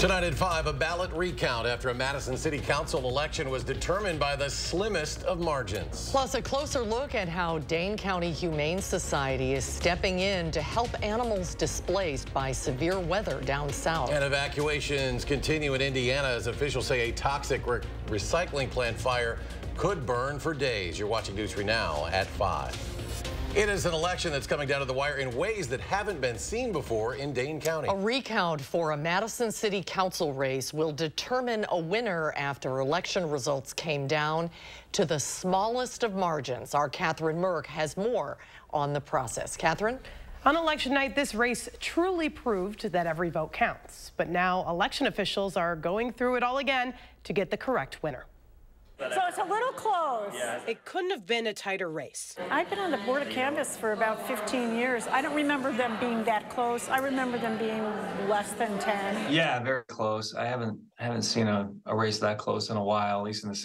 Tonight at 5, a ballot recount after a Madison City Council election was determined by the slimmest of margins. Plus, a closer look at how Dane County Humane Society is stepping in to help animals displaced by severe weather down south. And evacuations continue in Indiana as officials say a toxic recycling plant fire could burn for days. You're watching News 3 Now at 5. It is an election that's coming down to the wire in ways that haven't been seen before in Dane County. A recount for a Madison City Council race will determine a winner after election results came down to the smallest of margins. Our Catherine Merck has more on the process. Catherine? On election night, this race truly proved that every vote counts. But now election officials are going through it all again to get the correct winner. So it's a little close. Yeah. It couldn't have been a tighter race. I've been on the Board of Canvass for about 15 years. I don't remember them being that close. I remember them being less than 10. Yeah, very close. I haven't seen a race that close in a while, at least in the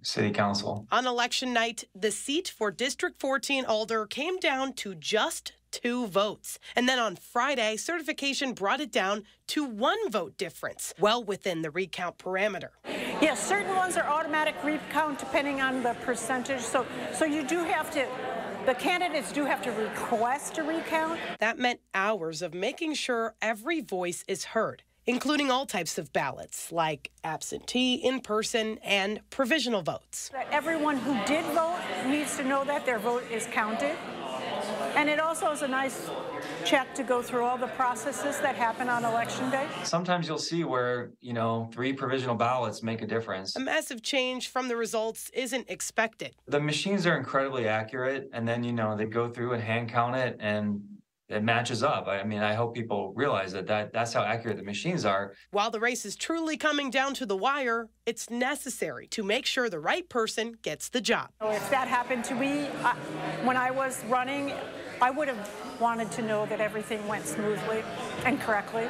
city council. On election night, the seat for District 14 Alder came down to just 2 votes. And then on Friday, certification brought it down to 1 vote difference, well within the recount parameter. Yes, certain ones are automatic recount depending on the percentage. So you do have to, the candidates do have to request a recount. That meant hours of making sure every voice is heard, including all types of ballots, like absentee, in-person, and provisional votes. Everyone who did vote needs to know that their vote is counted. And it also is a nice check to go through all the processes that happen on election day. Sometimes you'll see where, 3 provisional ballots make a difference. A massive change from the results isn't expected. The machines are incredibly accurate, and then, they go through and hand count it, and it matches up. I hope people realize that's how accurate the machines are. While the race is truly coming down to the wire, it's necessary to make sure the right person gets the job. If that happened to me when I was running, I would have wanted to know that everything went smoothly and correctly.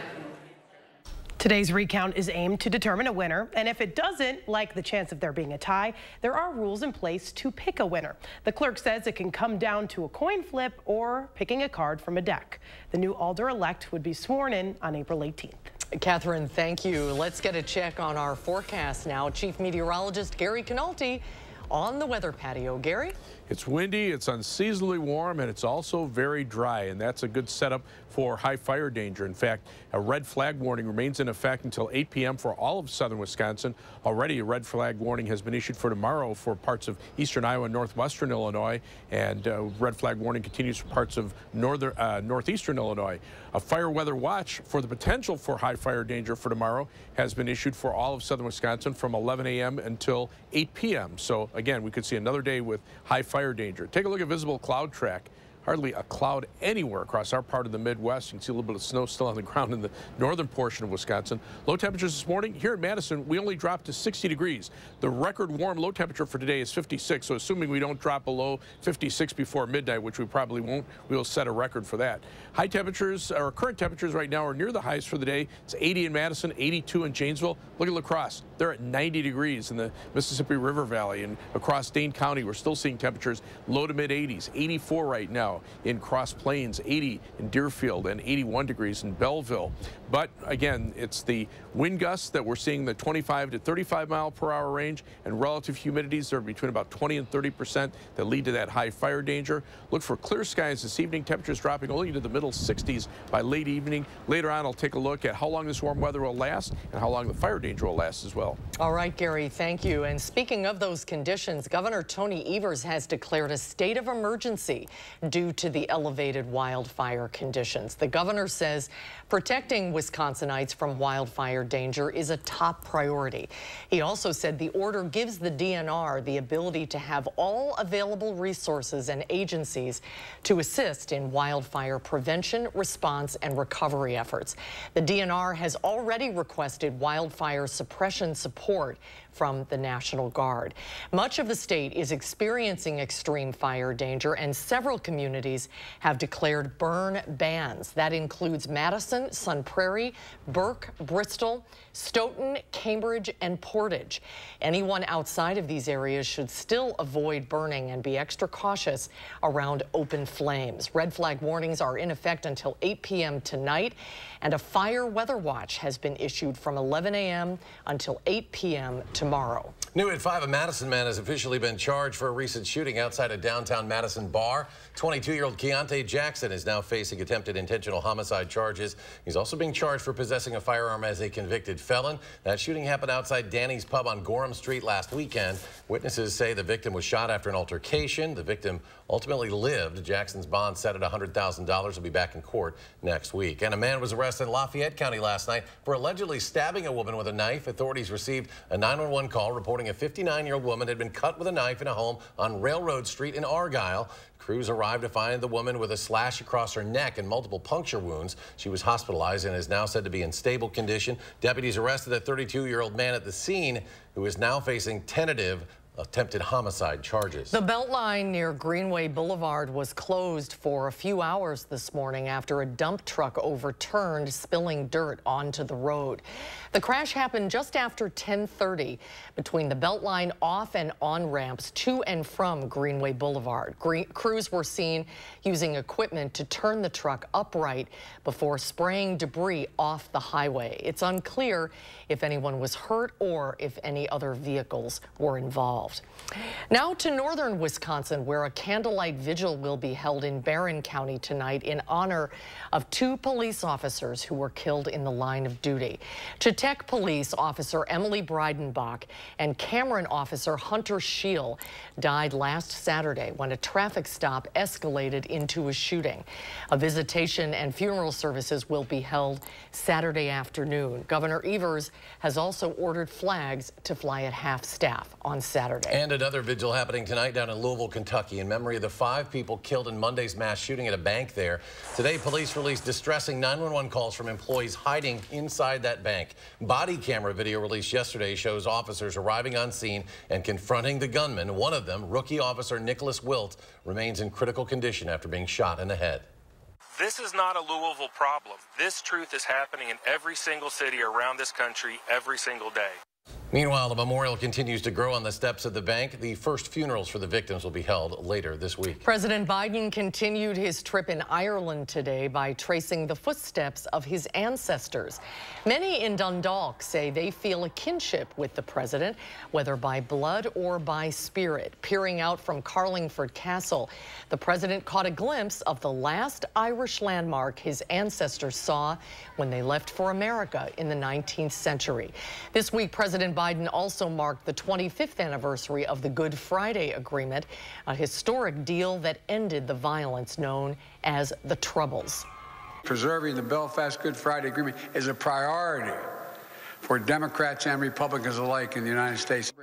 Today's recount is aimed to determine a winner, and if it doesn't, like the chance of there being a tie, there are rules in place to pick a winner. The clerk says it can come down to a coin flip or picking a card from a deck. The new Alder-elect would be sworn in on April 18th. Catherine, thank you. Let's get a check on our forecast now. Chief Meteorologist Gary Canalti on the weather patio. Gary? It's windy, it's unseasonably warm, and it's also very dry, and that's a good setup for high fire danger. In fact, a red flag warning remains in effect until 8 p.m. for all of southern Wisconsin. Already, a red flag warning has been issued for tomorrow for parts of eastern Iowa and northwestern Illinois, and red flag warning continues for parts of northeastern Illinois. A fire weather watch for the potential for high fire danger for tomorrow has been issued for all of southern Wisconsin from 11 a.m. until 8 p.m. So, again, we could see another day with high fire danger. Take a look at visible cloud track. Hardly a cloud anywhere across our part of the Midwest. You can see a little bit of snow still on the ground in the northern portion of Wisconsin. Low temperatures this morning here in Madison, we only dropped to 60 degrees. The record warm low temperature for today is 56, so assuming we don't drop below 56 before midnight, which we probably won't, we will set a record for that. High temperatures, or current temperatures right now are near the highs for the day. It's 80 in Madison, 82 in Janesville. Look at La Crosse. They're at 90 degrees in the Mississippi River Valley, and across Dane County, we're still seeing temperatures low to mid 80s, 84 right now in Cross Plains, 80 in Deerfield, and 81 degrees in Belleville. But again, it's the wind gusts that we're seeing the 25 to 35 mile per hour range, and relative humidities are between about 20 and 30% that lead to that high fire danger. Look for clear skies this evening, temperatures dropping only to the middle 60s by late evening. Later on, I'll take a look at how long this warm weather will last and how long the fire danger will last as well. All right, Gary, thank you. And speaking of those conditions, Governor Tony Evers has declared a state of emergency due to the elevated wildfire conditions. The governor says protecting Wisconsinites from wildfire danger is a top priority. He also said the order gives the DNR the ability to have all available resources and agencies to assist in wildfire prevention, response, and recovery efforts. The DNR has already requested wildfire suppression support from the National Guard. Much of the state is experiencing extreme fire danger, and several communities communities have declared burn bans. That includes Madison, Sun Prairie, Burke, Bristol, Stoughton, Cambridge, and Portage. Anyone outside of these areas should still avoid burning and be extra cautious around open flames. Red flag warnings are in effect until 8 p.m. tonight, and a fire weather watch has been issued from 11 a.m. until 8 p.m. tomorrow. New at 5, a Madison man has officially been charged for a recent shooting outside a downtown Madison bar. 22-year-old Keontae Jackson is now facing attempted intentional homicide charges. He's also being charged for possessing a firearm as a convicted felon. That shooting happened outside Danny's Pub on Gorham Street last weekend. Witnesses say the victim was shot after an altercation. The victim ultimately lived. Jackson's bond set at $100,000. Will be back in court next week. And a man was arrested in Lafayette County last night for allegedly stabbing a woman with a knife. Authorities received a 911 call reporting a 59-year-old woman had been cut with a knife in a home on Railroad Street in Argyle. Crews arrived to find the woman with a slash across her neck and multiple puncture wounds. She was hospitalized and is now said to be in stable condition. Deputies arrested a 32-year-old man at the scene who is now facing tentative attempted homicide charges. The Beltline near Greenway Boulevard was closed for a few hours this morning after a dump truck overturned, spilling dirt onto the road. The crash happened just after 10:30 between the Beltline off and on ramps to and from Greenway Boulevard. Crews were seen using equipment to turn the truck upright before spraying debris off the highway. It's unclear if anyone was hurt or if any other vehicles were involved. Now to northern Wisconsin, where a candlelight vigil will be held in Barron County tonight in honor of 2 police officers who were killed in the line of duty. Chetek Police Officer Emily Breidenbach and Cameron Officer Hunter Scheel died last Saturday when a traffic stop escalated into a shooting. A visitation and funeral services will be held Saturday afternoon. Governor Evers has also ordered flags to fly at half-staff on Saturday. And another vigil happening tonight down in Louisville, Kentucky, in memory of the 5 people killed in Monday's mass shooting at a bank there. Today, police released distressing 911 calls from employees hiding inside that bank. Body camera video released yesterday shows officers arriving on scene and confronting the gunman. One of them, rookie officer Nicholas Wilt, remains in critical condition after being shot in the head. This is not a Louisville problem. This truth is happening in every single city around this country every single day. Meanwhile, the memorial continues to grow on the steps of the bank. The first funerals for the victims will be held later this week. President Biden continued his trip in Ireland today by tracing the footsteps of his ancestors. Many in Dundalk say they feel a kinship with the president, whether by blood or by spirit. Peering out from Carlingford Castle, the president caught a glimpse of the last Irish landmark his ancestors saw when they left for America in the 19th century. This week, President Biden also marked the 25th anniversary of the Good Friday Agreement, a historic deal that ended the violence known as the Troubles. Preserving the Belfast Good Friday Agreement is a priority for Democrats and Republicans alike in the United States.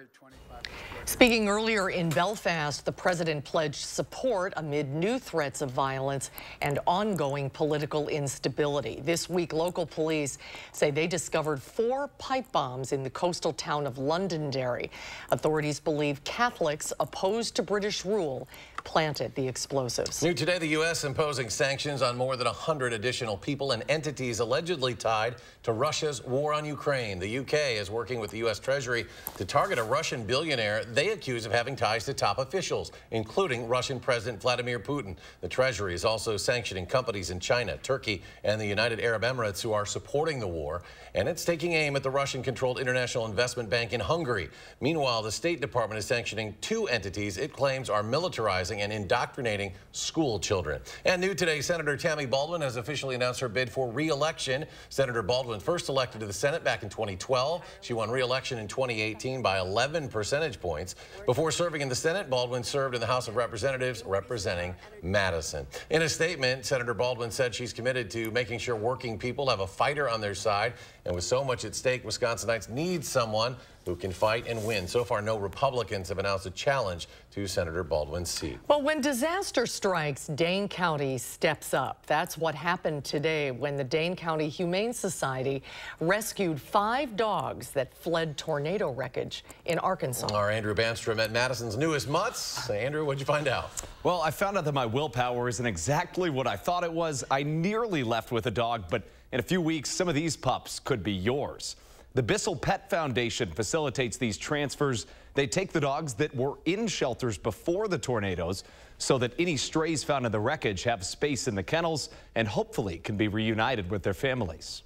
Speaking earlier in Belfast, the president pledged support amid new threats of violence and ongoing political instability. This week, local police say they discovered 4 pipe bombs in the coastal town of Londonderry. Authorities believe Catholics opposed to British rule planted the explosives. New today, the U.S. imposing sanctions on more than 100 additional people and entities allegedly tied to Russia's war on Ukraine. The U.K. is working with the U.S. Treasury to target a Russian billionaire they accuse of having ties to top officials, including Russian President Vladimir Putin. The Treasury is also sanctioning companies in China, Turkey, and the United Arab Emirates who are supporting the war, and it's taking aim at the Russian-controlled International Investment Bank in Hungary. Meanwhile, the State Department is sanctioning 2 entities it claims are militarizing and indoctrinating school children. And new today, Senator Tammy Baldwin has officially announced her bid for re-election. Senator Baldwin first elected to the Senate back in 2012. She won re-election in 2018 by 11 percentage points. Before serving in the Senate, Baldwin served in the House of Representatives representing Madison. In a statement, Senator Baldwin said she's committed to making sure working people have a fighter on their side. And with so much at stake, Wisconsinites need someone who can fight and win. So far, no Republicans have announced a challenge to Senator Baldwin's seat. Well, when disaster strikes, Dane County steps up. That's what happened today when the Dane County Humane Society rescued 5 dogs that fled tornado wreckage in Arkansas. Our Andrew Banstrom at Madison's newest mutts. Andrew, what'd you find out? Well, I found out that my willpower isn't exactly what I thought it was. I nearly left with a dog, but in a few weeks, some of these pups could be yours. The Bissell Pet Foundation facilitates these transfers. They take the dogs that were in shelters before the tornadoes so that any strays found in the wreckage have space in the kennels and hopefully can be reunited with their families.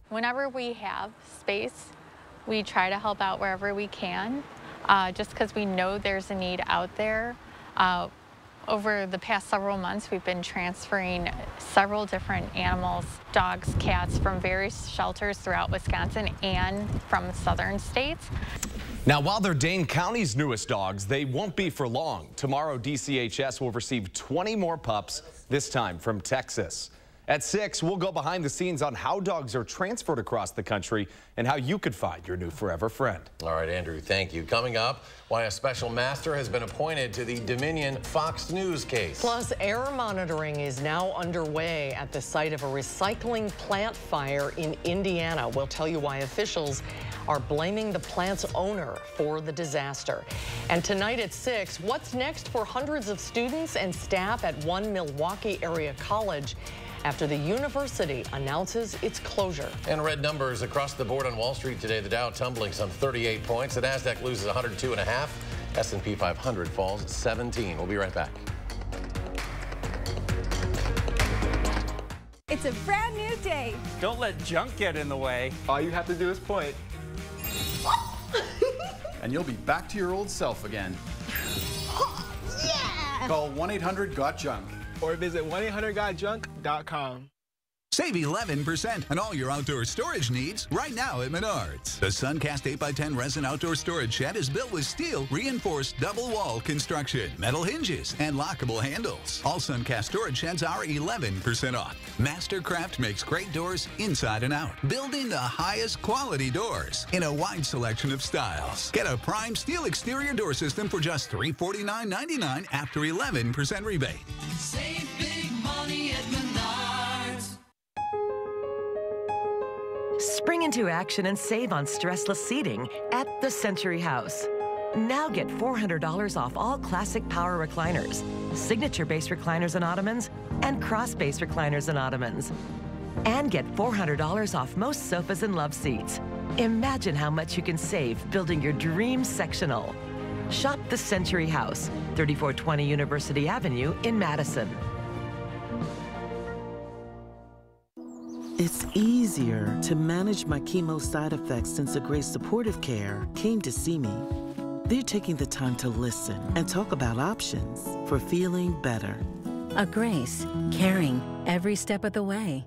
Whenever we have space, we try to help out wherever we can, just because we know there's a need out there. Over the past several months, we've been transferring several different animals, dogs, cats, from various shelters throughout Wisconsin and from southern states. Now, while they're Dane County's newest dogs, they won't be for long. Tomorrow, DCHS will receive 20 more pups, this time from Texas. At 6, we'll go behind the scenes on how dogs are transferred across the country and how you could find your new forever friend. All right, Andrew, thank you. Coming up, why a special master has been appointed to the Dominion Fox News case. Plus, air monitoring is now underway at the site of a recycling plant fire in Indiana. We'll tell you why officials are blaming the plant's owner for the disaster. And tonight at 6, what's next for hundreds of students and staff at one Milwaukee area college after the university announces its closure? And red numbers across the board on Wall Street today. The Dow tumbling some 38 points. The Nasdaq loses 102.5. S&P 500 falls 17. We'll be right back. It's a brand new day. Don't let junk get in the way. All you have to do is point. And you'll be back to your old self again. Yeah! Call 1-800-GOT-JUNK. Or visit 1-800-GOT-JUNK.com. Save 11% on all your outdoor storage needs right now at Menards. The Suncast 8x10 resin outdoor storage shed is built with steel reinforced double wall construction, metal hinges, and lockable handles. All Suncast storage sheds are 11% off. Mastercraft makes great doors inside and out, building the highest quality doors in a wide selection of styles. Get a prime steel exterior door system for just $349.99 after 11% rebate. Save big money at Menards. Spring into action and save on stressless seating at the Century House. Now get $400 off all classic power recliners, signature-based recliners and ottomans, and cross-base recliners and ottomans. And get $400 off most sofas and love seats. Imagine how much you can save building your dream sectional. Shop the Century House, 3420 University Avenue in Madison. It's easier to manage my chemo side effects since the Grace Supportive Care came to see me. They're taking the time to listen and talk about options for feeling better. A Grace, caring every step of the way.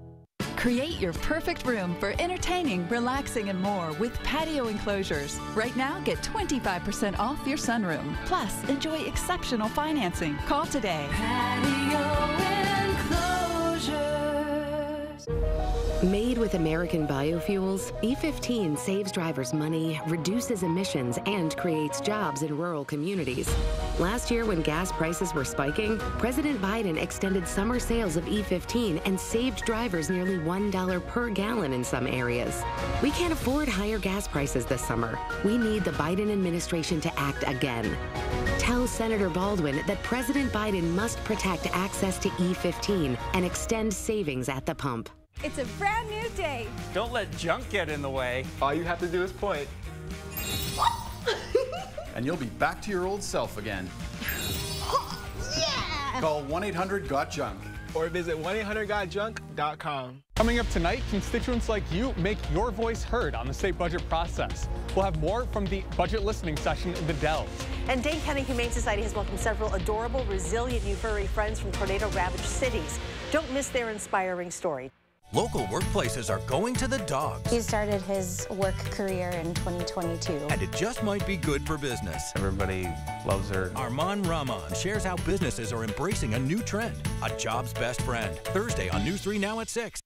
Create your perfect room for entertaining, relaxing, and more with patio enclosures. Right now, get 25% off your sunroom. Plus, enjoy exceptional financing. Call today. Patio enclosures. Made with American biofuels, E15 saves drivers money, reduces emissions, and creates jobs in rural communities. Last year, when gas prices were spiking, President Biden extended summer sales of E15 and saved drivers nearly $1 per gallon in some areas. We can't afford higher gas prices this summer. We need the Biden administration to act again. Tell Senator Baldwin that President Biden must protect access to E15 and extend savings at the pump. It's a brand new day. Don't let junk get in the way. All you have to do is point. And you'll be back to your old self again. Yeah! Call 1-800-GOT-JUNK. Or visit 1-800-GOT-JUNK.com. Coming up tonight, constituents like you make your voice heard on the state budget process. We'll have more from the budget listening session in the Dells. And Dane County Humane Society has welcomed several adorable, resilient new furry friends from tornado-ravaged cities. Don't miss their inspiring story. Local workplaces are going to the dogs. He started his work career in 2022. And it just might be good for business. Everybody loves her. Armand Rahman shares how businesses are embracing a new trend, a job's best friend. Thursday on News 3 Now at 6.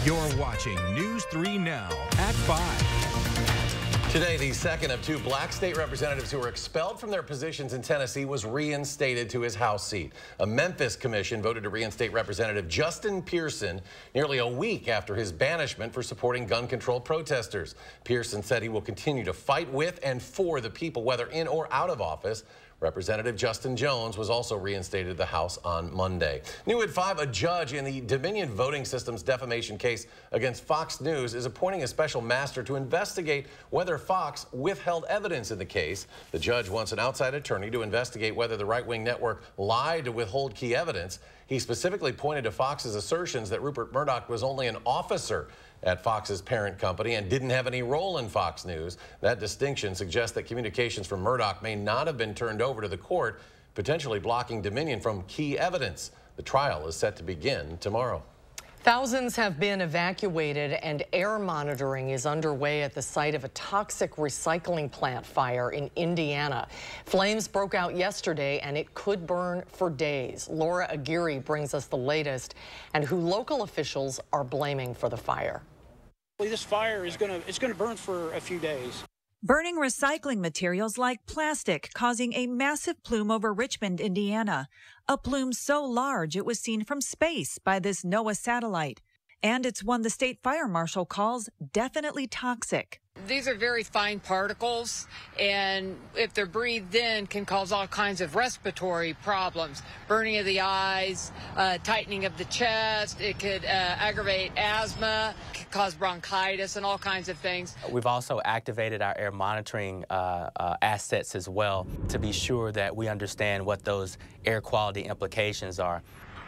You're watching News 3 Now at 5. Today, the second of two black state representatives who were expelled from their positions in Tennessee was reinstated to his House seat. A Memphis commission voted to reinstate Representative Justin Pearson nearly a week after his banishment for supporting gun control protesters. Pearson said he will continue to fight with and for the people, whether in or out of office. Representative Justin Jones was also reinstated to the House on Monday. New at 5, a judge in the Dominion Voting Systems defamation case against Fox News is appointing a special master to investigate whether Fox withheld evidence in the case. The judge wants an outside attorney to investigate whether the right-wing network lied to withhold key evidence. He specifically pointed to Fox's assertions that Rupert Murdoch was only an officer at Fox's parent company and didn't have any role in Fox News. That distinction suggests that communications from Murdoch may not have been turned over to the court, potentially blocking Dominion from key evidence. The trial is set to begin tomorrow. Thousands have been evacuated and air monitoring is underway at the site of a toxic recycling plant fire in Indiana. Flames broke out yesterday and it could burn for days. Laura Aguirre brings us the latest and who local officials are blaming for the fire. This fire is going to burn for a few days. Burning recycling materials like plastic, causing a massive plume over Richmond, Indiana. A plume so large it was seen from space by this NOAA satellite. And it's one the state fire marshal calls definitely toxic. These are very fine particles, and if they're breathed in, can cause all kinds of respiratory problems. Burning of the eyes, tightening of the chest. It could aggravate asthma, could cause bronchitis and all kinds of things. We've also activated our air monitoring assets as well to be sure that we understand what those air quality implications are.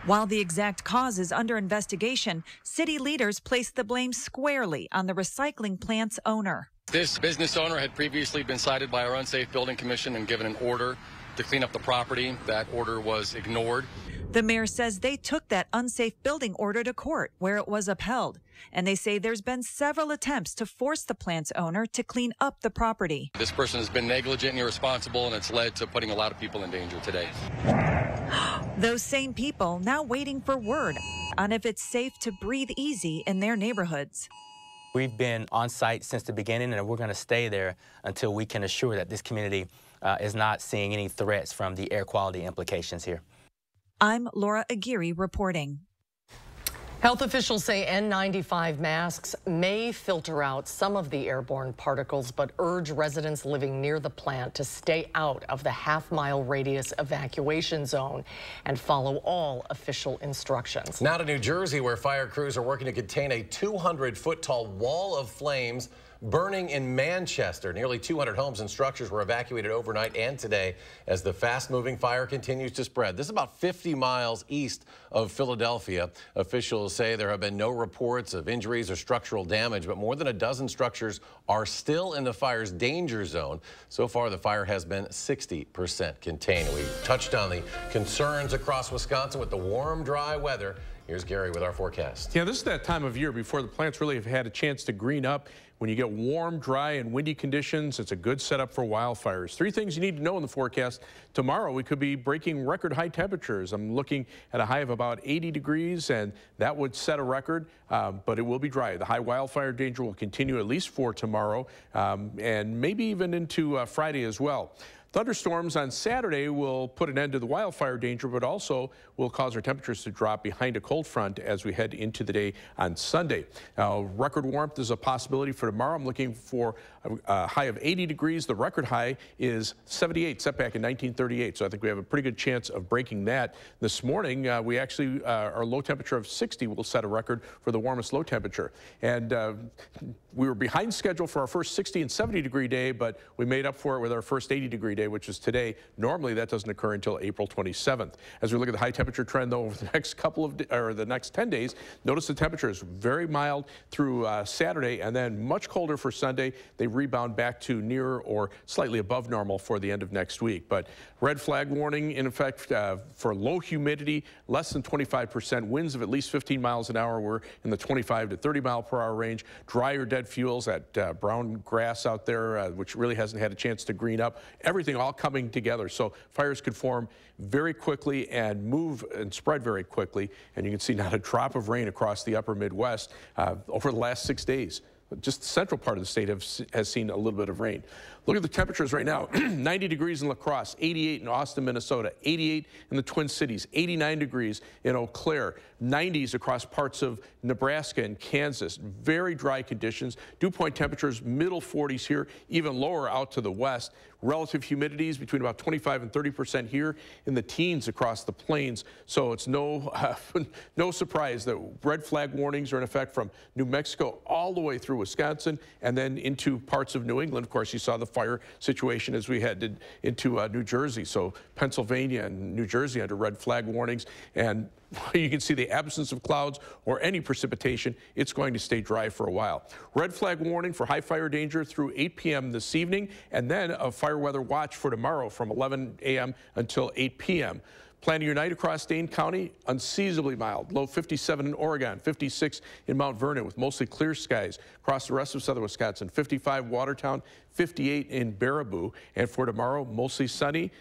While the exact cause is under investigation, city leaders placed the blame squarely on the recycling plant's owner. This business owner had previously been cited by our Unsafe Building Commission and given an order to clean up the property. That order was ignored. The mayor says they took that unsafe building order to court, where it was upheld. And they say there's been several attempts to force the plant's owner to clean up the property. This person has been negligent and irresponsible, and it's led to putting a lot of people in danger today. Those same people now waiting for word on if it's safe to breathe easy in their neighborhoods. We've been on site since the beginning, and we're going to stay there until we can assure that this community is not seeing any threats from the air quality implications here. I'm Laura Aguirre reporting. Health officials say N95 masks may filter out some of the airborne particles, but urge residents living near the plant to stay out of the half-mile radius evacuation zone and follow all official instructions. Now to New Jersey, where fire crews are working to contain a 200-foot-tall wall of flames burning in Manchester. Nearly 200 homes and structures were evacuated overnight and today as the fast-moving fire continues to spread. This is about 50 miles east of Philadelphia. Officials say there have been no reports of injuries or structural damage, but more than a dozen structures are still in the fire's danger zone. So far, the fire has been 60% contained. We touched on the concerns across Wisconsin with the warm, dry weather. Here's Gary with our forecast. Yeah, this is that time of year before the plants really have had a chance to green up. When you get warm, dry, and windy conditions, it's a good setup for wildfires. 3 things you need to know in the forecast. Tomorrow, we could be breaking record high temperatures. I'm looking at a high of about 80 degrees, and that would set a record, but it will be dry. The high wildfire danger will continue at least for tomorrow, and maybe even into Friday as well. Thunderstorms on Saturday will put an end to the wildfire danger, but also will cause our temperatures to drop behind a cold front as we head into the day on Sunday. Now, record warmth is a possibility for tomorrow. I'm looking for a high of 80 degrees. The record high is 78, set back in 1938. So I think we have a pretty good chance of breaking that. This morning, we actually, our low temperature of 60 will set a record for the warmest low temperature. And we were behind schedule for our first 60 and 70 degree day, but we made up for it with our first 80 degree day, which is today. Normally, that doesn't occur until April 27th. As we look at the high temperature trend, though, over the next the next 10 days, notice the temperature is very mild through Saturday, and then much colder for Sunday. They rebound back to near or slightly above normal for the end of next week. But red flag warning in effect for low humidity, less than 25%, winds of at least 15 miles an hour. We're in the 25 to 30 mile per hour range. Dry or dead fuels, that brown grass out there, which really hasn't had a chance to green up. Everything all coming together. So fires could form very quickly and move and spread very quickly. And you can see not a drop of rain across the upper Midwest over the last 6 days. just the central part of the state has seen a little bit of rain. Look at the temperatures right now. 90 degrees in La Crosse, 88 in Austin, Minnesota, 88 in the Twin Cities, 89 degrees in Eau Claire, 90s across parts of Nebraska and Kansas. Very dry conditions. Dew point temperatures middle 40s here, even lower out to the west. Relative humidities between about 25 and 30% here, in the teens across the plains. So it's no surprise that red flag warnings are in effect from New Mexico all the way through Wisconsin and then into parts of New England. Of course, you saw the fire situation as we headed into New Jersey. So Pennsylvania and New Jersey under red flag warnings. And you can see the absence of clouds or any precipitation. It's going to stay dry for a while. Red flag warning for high fire danger through 8 p.m. this evening, and then a fire weather watch for tomorrow from 11 a.m. until 8 p.m. Planning your night across Dane County, unseasonably mild. Low 57 in Oregon, 56 in Mount Vernon with mostly clear skies. Across the rest of southern Wisconsin, 55 Watertown, 58 in Baraboo. And for tomorrow, mostly sunny,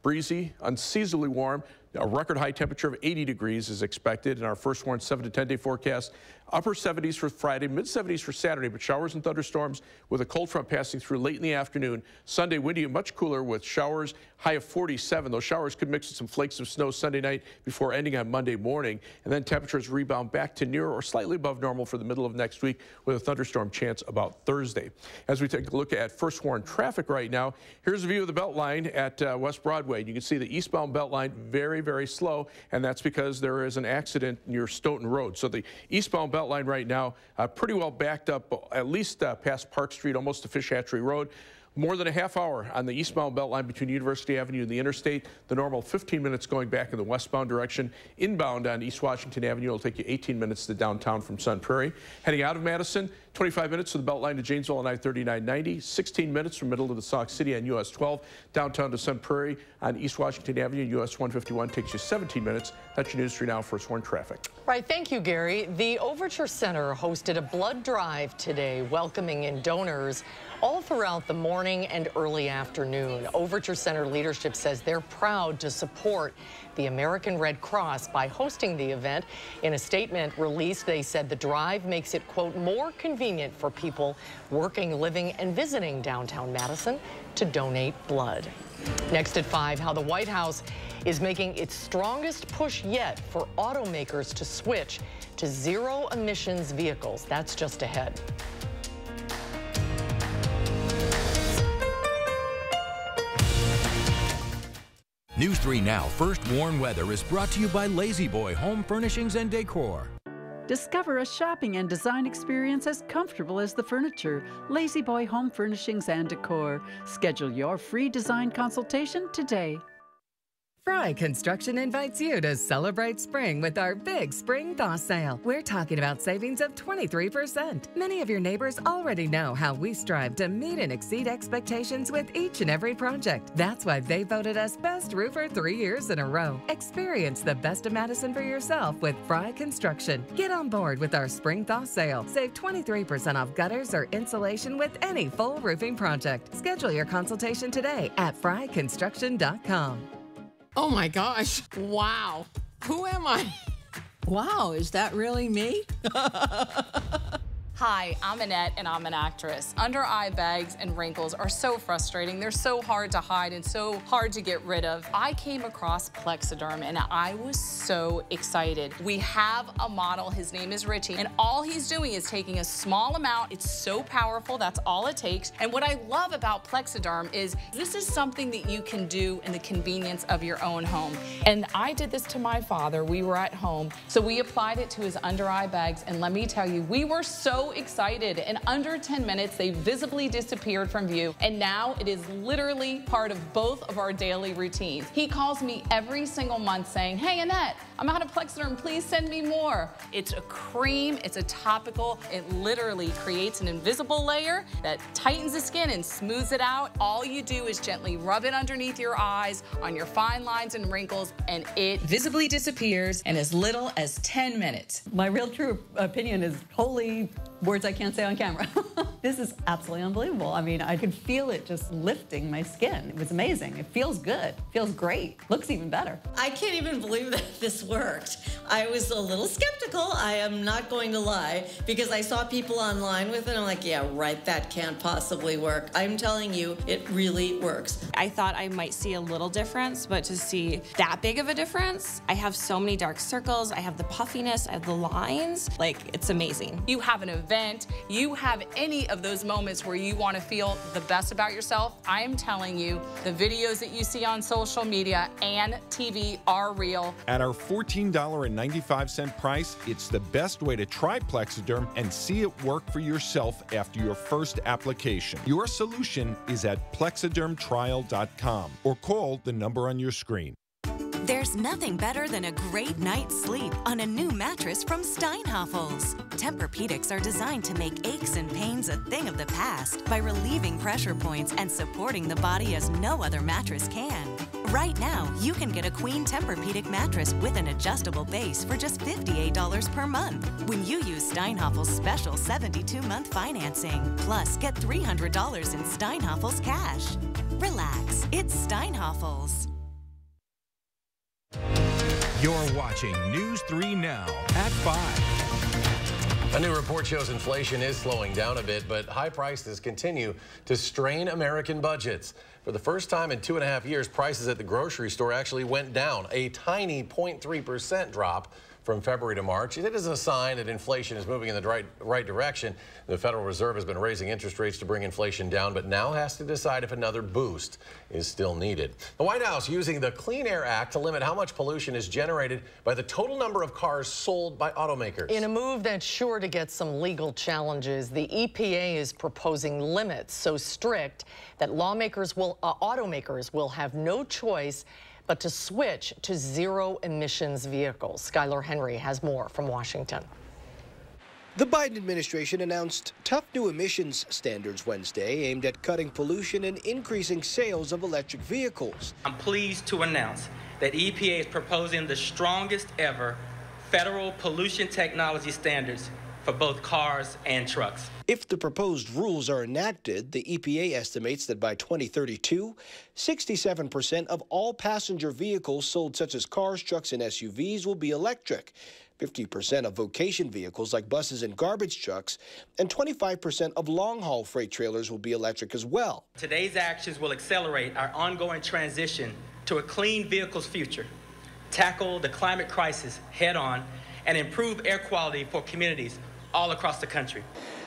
breezy, unseasonably warm. A record high temperature of 80 degrees is expected in our first warned 7 to 10 day forecast. Upper 70s for Friday, mid 70s for Saturday, but showers and thunderstorms with a cold front passing through late in the afternoon. Sunday, windy and much cooler with showers, high of 47. Those showers could mix with some flakes of snow Sunday night before ending on Monday morning. And then temperatures rebound back to near or slightly above normal for the middle of next week with a thunderstorm chance about Thursday. As we take a look at first warned traffic right now, here's a view of the Beltline at West Broadway. You can see the eastbound Beltline very slow, and that's because there is an accident near Stoughton Road. So the eastbound Beltline right now pretty well backed up, at least past Park Street, almost to Fish Hatchery Road. More than a half hour on the eastbound Beltline between University Avenue and the interstate. The normal 15 minutes going back in the westbound direction. Inbound on East Washington Avenue will take you 18 minutes to downtown from Sun Prairie. Heading out of Madison, 25 minutes to the Beltline to Janesville on I-3990. 16 minutes from middle to the Sauk City on US 12. Downtown to Sun Prairie on East Washington Avenue, US 151 takes you 17 minutes. That's your news for now. First warned traffic. Right, thank you, Gary. The Overture Center hosted a blood drive today, welcoming in donors all throughout the morning and early afternoon. Overture Center leadership says they're proud to support the American Red Cross by hosting the event. In a statement released, they said the drive makes it, quote, more convenient for people working, living, and visiting downtown Madison to donate blood. Next at 5, how the White House is making its strongest push yet for automakers to switch to zero-emissions vehicles. That's just ahead. News 3 Now First Warn Weather is brought to you by Lazy Boy Home Furnishings and Decor. Discover a shopping and design experience as comfortable as the furniture. Lazy Boy Home Furnishings and Decor. Schedule your free design consultation today. Fry Construction invites you to celebrate spring with our big spring thaw sale. We're talking about savings of 23%. Many of your neighbors already know how we strive to meet and exceed expectations with each and every project. That's why they voted us Best Roofer 3 years in a row. Experience the best of Madison for yourself with Fry Construction. Get on board with our spring thaw sale. Save 23% off gutters or insulation with any full roofing project. Schedule your consultation today at fryconstruction.com. Oh my gosh. Wow. Who am I? Wow, is that really me? Hi, I'm Annette, and I'm an actress. Under eye bags and wrinkles are so frustrating. They're so hard to hide and so hard to get rid of. I came across Plexiderm, and I was so excited. We have a model. His name is Richie, and all he's doing is taking a small amount. It's so powerful. That's all it takes. And what I love about Plexiderm is this is something that you can do in the convenience of your own home. And I did this to my father. We were at home, so we applied it to his under eye bags, and let me tell you, we were so excited. In under 10 minutes, they visibly disappeared from view, and now it is literally part of both of our daily routines. He calls me every single month saying, hey, Annette, I'm out of Plexiderm, please send me more. It's a cream, it's a topical, it literally creates an invisible layer that tightens the skin and smooths it out. All you do is gently rub it underneath your eyes, on your fine lines and wrinkles, and it visibly disappears in as little as 10 minutes. My real true opinion is holy words I can't say on camera. This is absolutely unbelievable. I mean, I could feel it just lifting my skin. It was amazing. It feels good. Feels great. Looks even better. I can't even believe that this worked. I was a little skeptical, I am not going to lie, because I saw people online with it. I'm like, yeah, right, that can't possibly work. I'm telling you, it really works. I thought I might see a little difference, but to see that big of a difference, I have so many dark circles, I have the puffiness, I have the lines, like, it's amazing. You have an event, you have any of those moments where you want to feel the best about yourself, I am telling you, the videos that you see on social media and TV are real. At our $14.95 price, it's the best way to try Plexiderm and see it work for yourself after your first application. Your solution is at plexidermtrial.com or call the number on your screen. There's nothing better than a great night's sleep on a new mattress from Steinhafels. Tempur-Pedics are designed to make aches and pains a thing of the past by relieving pressure points and supporting the body as no other mattress can. Right now, you can get a Queen Tempur-Pedic mattress with an adjustable base for just $58 per month when you use Steinhafels' special 72-month financing. Plus, get $300 in Steinhafels cash. Relax, it's Steinhafels. You're watching News 3 Now at 5. A new report shows inflation is slowing down a bit, but high prices continue to strain American budgets. For the first time in 2.5 years, prices at the grocery store actually went down, a tiny 0.3% drop from February to March. It is a sign that inflation is moving in the right direction. The Federal Reserve has been raising interest rates to bring inflation down, but now has to decide if another boost is still needed. The White House using the Clean Air Act to limit how much pollution is generated by the total number of cars sold by automakers. In a move that's sure to get some legal challenges, the EPA is proposing limits so strict that automakers will have no choice but to switch to zero-emissions vehicles. Skylar Henry has more from Washington. The Biden administration announced tough new emissions standards Wednesday aimed at cutting pollution and increasing sales of electric vehicles. I'm pleased to announce that EPA is proposing the strongest ever federal pollution technology standards for both cars and trucks. If the proposed rules are enacted, the EPA estimates that by 2032, 67% of all passenger vehicles sold, such as cars, trucks, and SUVs, will be electric. 50% of vocation vehicles like buses and garbage trucks, and 25% of long-haul freight trailers will be electric as well. Today's actions will accelerate our ongoing transition to a clean vehicles future, tackle the climate crisis head-on, and improve air quality for communities all across the country.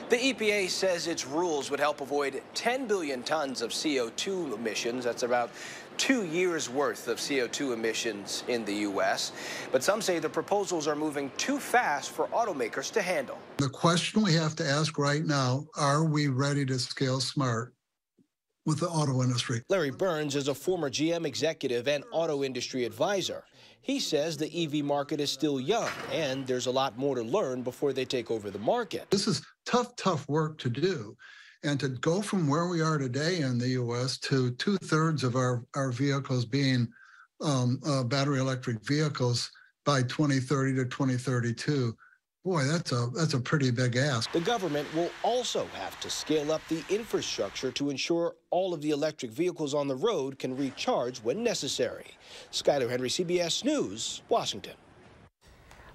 The EPA says its rules would help avoid 10 billion tons of CO2 emissions. That's about 2 years' worth of CO2 emissions in the U.S. But some say the proposals are moving too fast for automakers to handle. The question we have to ask right now, are we ready to scale smart with the auto industry? Larry Burns is a former GM executive and auto industry advisor. He says the EV market is still young, and there's a lot more to learn before they take over the market. This is tough work to do. And to go from where we are today in the U.S. to 2/3 of our vehicles being battery electric vehicles by 2030 to 2032, boy, that's a pretty big ask. The government will also have to scale up the infrastructure to ensure all of the electric vehicles on the road can recharge when necessary. Skylar Henry, CBS News, Washington.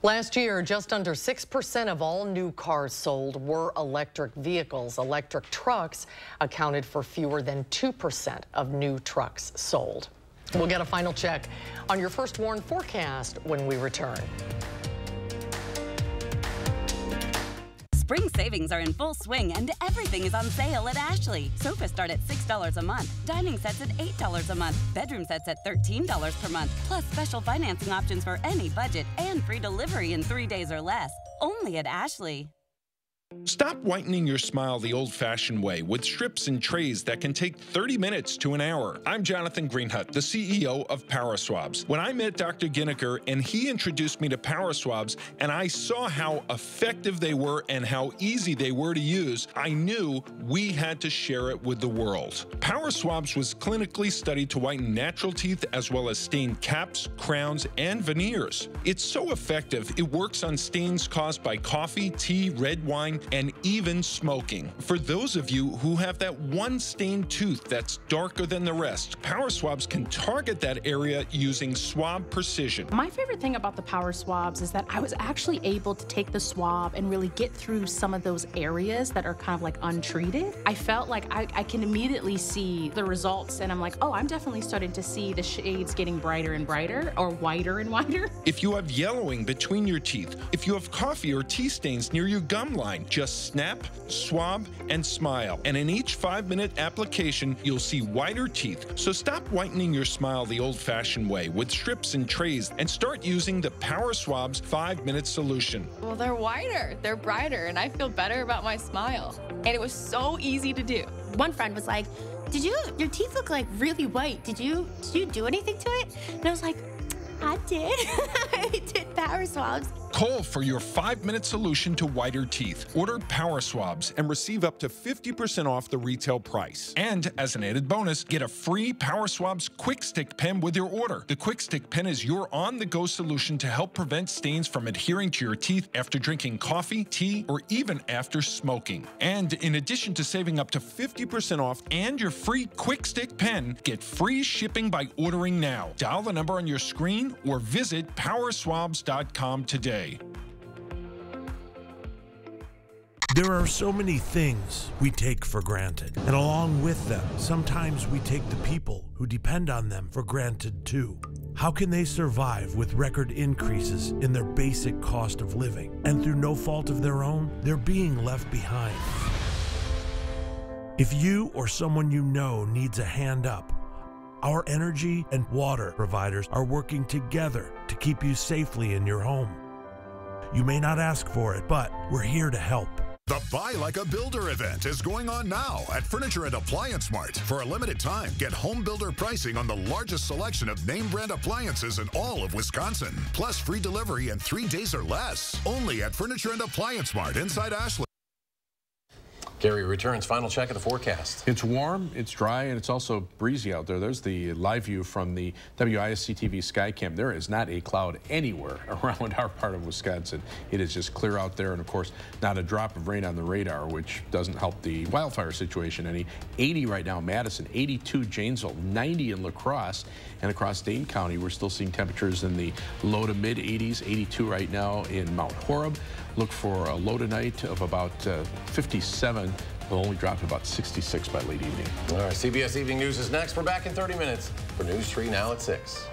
Last year, just under 6% of all new cars sold were electric vehicles. Electric trucks accounted for fewer than 2% of new trucks sold. We'll get a final check on your First Warn forecast when we return. Spring savings are in full swing and everything is on sale at Ashley. Sofas start at $6 a month, dining sets at $8 a month, bedroom sets at $13 per month, plus special financing options for any budget and free delivery in 3 days or less. Only at Ashley. Stop whitening your smile the old-fashioned way with strips and trays that can take 30 minutes to an hour. I'm Jonathan Greenhut, the CEO of PowerSwabs. When I met Dr. Ginniker and he introduced me to PowerSwabs and I saw how effective they were and how easy they were to use, I knew we had to share it with the world. PowerSwabs was clinically studied to whiten natural teeth as well as stain caps, crowns, and veneers. It's so effective, it works on stains caused by coffee, tea, red wine, chewing, and even smoking. For those of you who have that one stained tooth that's darker than the rest, Power Swabs can target that area using swab precision. My favorite thing about the Power Swabs is that I was actually able to take the swab and really get through some of those areas that are kind of like untreated. I felt like I can immediately see the results, and I'm like, oh, I'm definitely starting to see the shades getting brighter and brighter, or whiter and whiter. If you have yellowing between your teeth, if you have coffee or tea stains near your gum line, just snap, swab, and smile. And in each 5-minute application, you'll see whiter teeth. So stop whitening your smile the old-fashioned way with strips and trays and start using the Power Swabs 5-minute solution. Well, they're whiter, they're brighter, and I feel better about my smile. And it was so easy to do. One friend was like, your teeth look like really white. Did you do anything to it? And I was like, I did. I did Power Swabs. Call for your 5-minute solution to whiter teeth. Order Power Swabs and receive up to 50% off the retail price. And as an added bonus, get a free Power Swabs Quick Stick pen with your order. The Quick Stick pen is your on-the-go solution to help prevent stains from adhering to your teeth after drinking coffee, tea, or even after smoking. And in addition to saving up to 50% off and your free Quick Stick pen, get free shipping by ordering now. Dial the number on your screen or visit powerswabs.com today. There are so many things we take for granted, and along with them, sometimes we take the people who depend on them for granted too. How can they survive with record increases in their basic cost of living, and through no fault of their own, they're being left behind? If you or someone you know needs a hand up, our energy and water providers are working together to keep you safely in your home. You may not ask for it, but we're here to help. The Buy Like a Builder event is going on now at Furniture and Appliance Mart. For a limited time, get home builder pricing on the largest selection of name brand appliances in all of Wisconsin. Plus free delivery in 3 days or less. Only at Furniture and Appliance Mart inside Ashland. Gary returns. Final check of the forecast. It's warm, it's dry, and it's also breezy out there. There's the live view from the WISC-TV Skycam. There is not a cloud anywhere around our part of Wisconsin. It is just clear out there, and of course, not a drop of rain on the radar, which doesn't help the wildfire situation any. 80 right now in Madison, 82 Janesville, 90 in La Crosse, and across Dane County, we're still seeing temperatures in the low to mid 80s, 82 right now in Mount Horeb. Look for a low tonight of about 57. We'll only drop to about 66 by late evening. All right, CBS Evening News is next. We're back in 30 minutes for News 3 Now at 6.